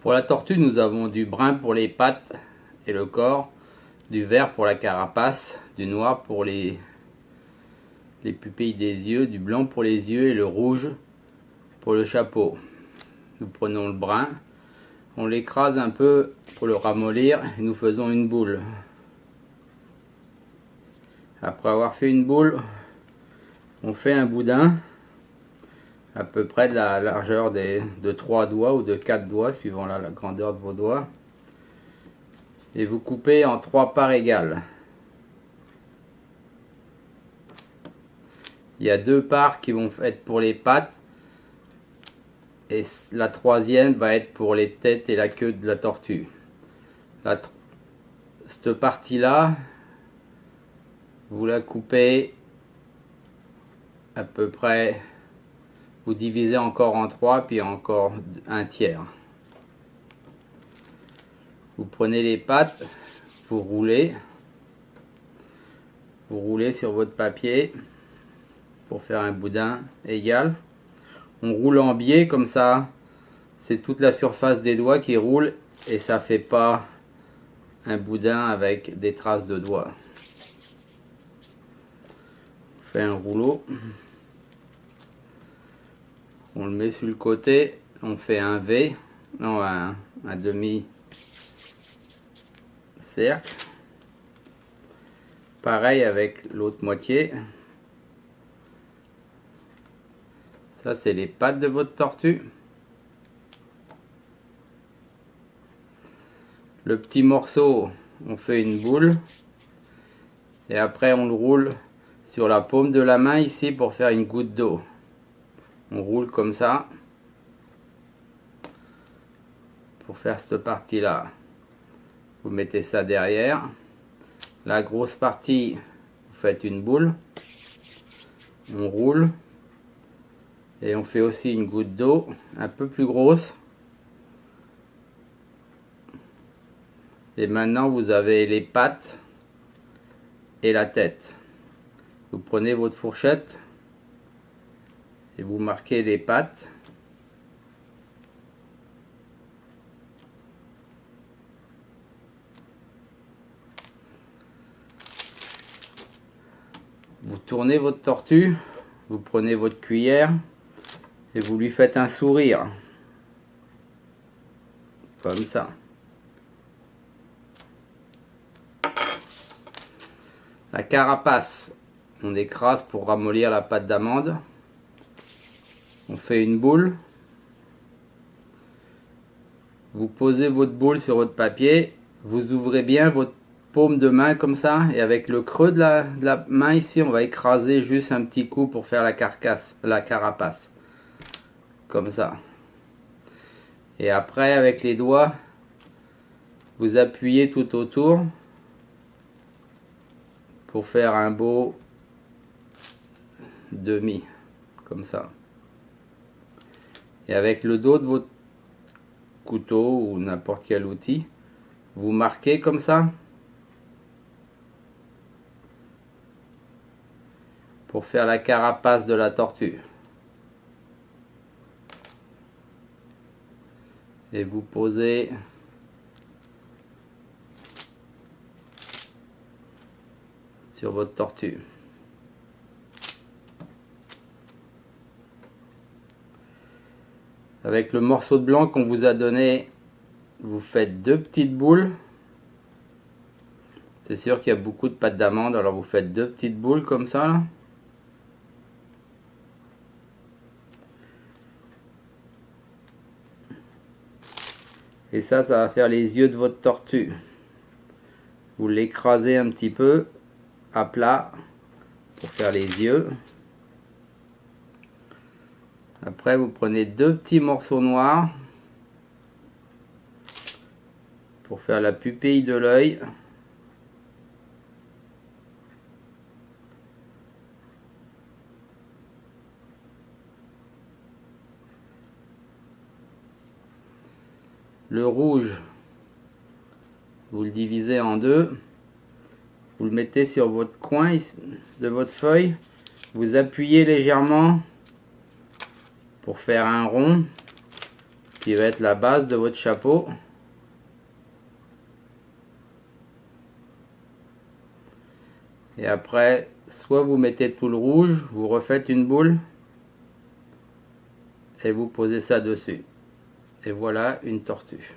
Pour la tortue, nous avons du brun pour les pattes et le corps, du vert pour la carapace, du noir pour les pupilles des yeux, du blanc pour les yeux et le rouge pour le chapeau. Nous prenons le brun, on l'écrase un peu pour le ramollir et nous faisons une boule. Après avoir fait une boule, on fait un boudin à peu près de la largeur de 3 doigts ou de 4 doigts suivant la grandeur de vos doigts, et vous coupez en 3 parts égales. Il y a 2 parts qui vont être pour les pattes et la troisième va être pour les têtes et la queue de la tortue. Cette partie là, vous la coupez à peu près, vous divisez encore en 3 puis encore un tiers. Vous prenez les pattes, vous roulez sur votre papier pour faire un boudin égal. On roule en biais comme ça, c'est toute la surface des doigts qui roule et ça fait pas un boudin avec des traces de doigts. On fait un rouleau, on le met sur le côté, on fait un V, non un demi cercle. Pareil avec l'autre moitié. Ça, c'est les pattes de votre tortue. Le petit morceau, on fait une boule. Et après, on le roule sur la paume de la main ici pour faire une goutte d'eau. On roule comme ça. Pour faire cette partie-là. Vous mettez ça derrière. La grosse partie, vous faites une boule. On roule. Et on fait aussi une goutte d'eau un peu plus grosse. Et maintenant vous avez les pattes et la tête. Vous prenez votre fourchette et vous marquez les pattes. Vous tournez votre tortue, vous prenez votre cuillère et vous lui faites un sourire. Comme ça. La carapace, on écrase pour ramollir la pâte d'amande. On fait une boule. Vous posez votre boule sur votre papier. Vous ouvrez bien votre paume de main comme ça. Et avec le creux de la main ici, on va écraser juste un petit coup pour faire la carapace. Comme ça. Et après, avec les doigts, vous appuyez tout autour pour faire un beau demi, comme ça. Et avec le dos de votre couteau ou n'importe quel outil, vous marquez comme ça pour faire la carapace de la tortue. Et vous posez sur votre tortue. Avec le morceau de blanc qu'on vous a donné, vous faites 2 petites boules. C'est sûr qu'il y a beaucoup de pâte d'amande, alors vous faites 2 petites boules comme ça là. Et ça va faire les yeux de votre tortue. Vous l'écrasez un petit peu à plat pour faire les yeux. Après, vous prenez 2 petits morceaux noirs pour faire la pupille de l'œil. Le rouge, vous le divisez en 2. Vous le mettez sur votre coin de votre feuille. Vous appuyez légèrement pour faire un rond. qui va être la base de votre chapeau. Et après, soit vous mettez tout le rouge, vous refaites une boule et vous posez ça dessus. Et voilà une tortue.